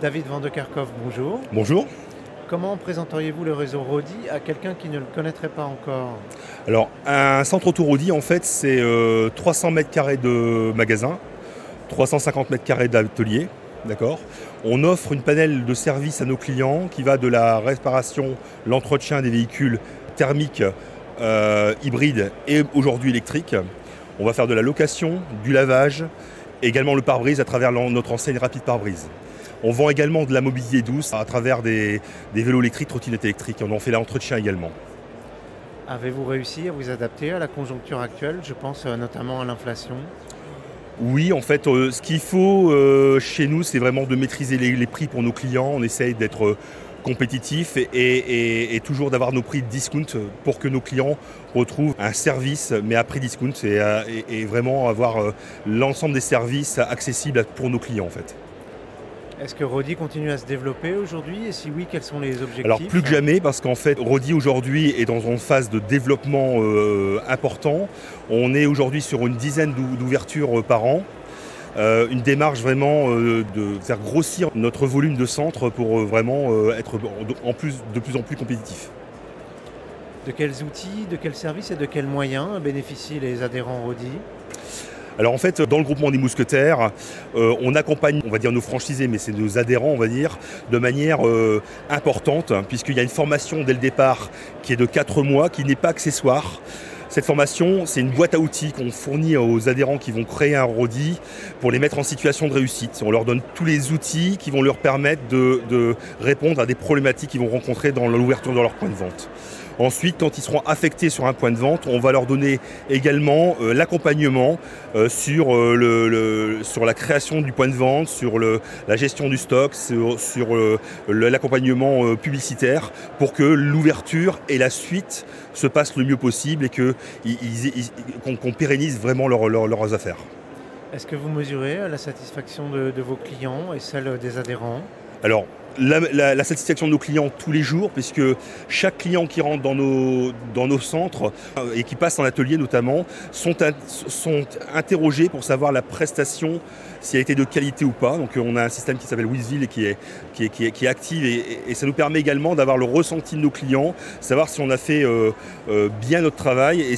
David Van de Kerkhoff, bonjour. Bonjour. Comment présenteriez-vous le réseau Rodi à quelqu'un qui ne le connaîtrait pas encore? Alors, un centre auto Rodi, en fait, c'est 300 mètres carrés de magasin, 350 mètres carrés d'atelier. D'accord. On offre une panel de services à nos clients qui va de la réparation, l'entretien des véhicules thermiques, hybrides et aujourd'hui électriques. On va faire de la location, du lavage, et également le pare-brise à travers notre enseigne Rapide Pare-brise. On vend également de la mobilité douce à travers des vélos électriques, trottinettes électriques. On en fait l'entretien également. Avez-vous réussi à vous adapter à la conjoncture actuelle? Je pense notamment à l'inflation. Oui, en fait, ce qu'il faut chez nous, c'est vraiment de maîtriser les prix pour nos clients. On essaye d'être compétitif et toujours d'avoir nos prix de discount pour que nos clients retrouvent un service, mais à prix discount et vraiment avoir l'ensemble des services accessibles pour nos clients, en fait. Est-ce que Rodi continue à se développer aujourd'hui? Et si oui, quels sont les objectifs? Alors plus que jamais, parce qu'en fait, Rodi aujourd'hui est dans une phase de développement important. On est aujourd'hui sur une dizaine d'ouvertures par an. Une démarche vraiment de faire grossir notre volume de centres pour vraiment être de plus en plus compétitif. De quels outils, de quels services et de quels moyens bénéficient les adhérents Rodi? Alors en fait, dans le groupement des mousquetaires, on accompagne, on va dire nos franchisés, mais c'est nos adhérents, on va dire, de manière importante, puisqu'il y a une formation dès le départ qui est de 4 mois, qui n'est pas accessoire. Cette formation, c'est une boîte à outils qu'on fournit aux adhérents qui vont créer un Rodi pour les mettre en situation de réussite. On leur donne tous les outils qui vont leur permettre de répondre à des problématiques qu'ils vont rencontrer dans l'ouverture de leur point de vente. Ensuite, quand ils seront affectés sur un point de vente, on va leur donner également l'accompagnement sur la création du point de vente, sur la gestion du stock, sur l'accompagnement publicitaire pour que l'ouverture et la suite se passent le mieux possible et qu'on pérennise vraiment leurs affaires. Est-ce que vous mesurez la satisfaction de vos clients et celle des adhérents? Alors, la satisfaction de nos clients tous les jours, puisque chaque client qui rentre dans nos centres et qui passe en atelier notamment, sont interrogés pour savoir la prestation, si elle a été de qualité ou pas. Donc on a un système qui s'appelle Wizville et qui est actif et ça nous permet également d'avoir le ressenti de nos clients, savoir si on a fait bien notre travail et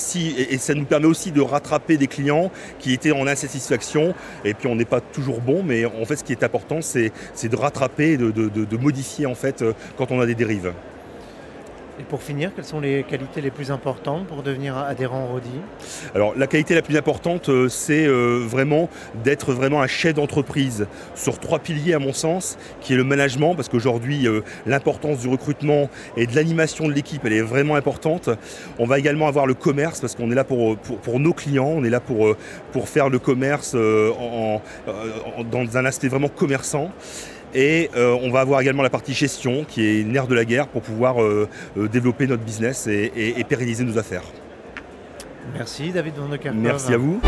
ça nous permet aussi de rattraper des clients qui étaient en insatisfaction. Et puis on n'est pas toujours bon, mais en fait ce qui est important c'est de rattraper, de modifier en fait quand on a des dérives. Et pour finir, quelles sont les qualités les plus importantes pour devenir adhérent Rodi? Alors la qualité la plus importante, c'est vraiment d'être vraiment un chef d'entreprise sur 3 piliers à mon sens, qui est le management, parce qu'aujourd'hui l'importance du recrutement et de l'animation de l'équipe, elle est vraiment importante. On va également avoir le commerce, parce qu'on est là pour nos clients, on est là pour faire le commerce dans un aspect vraiment commerçant. Et on va avoir également la partie gestion qui est le nerf de la guerre pour pouvoir développer notre business et pérenniser nos affaires. Merci David Van de Kerkhoff. Merci à vous.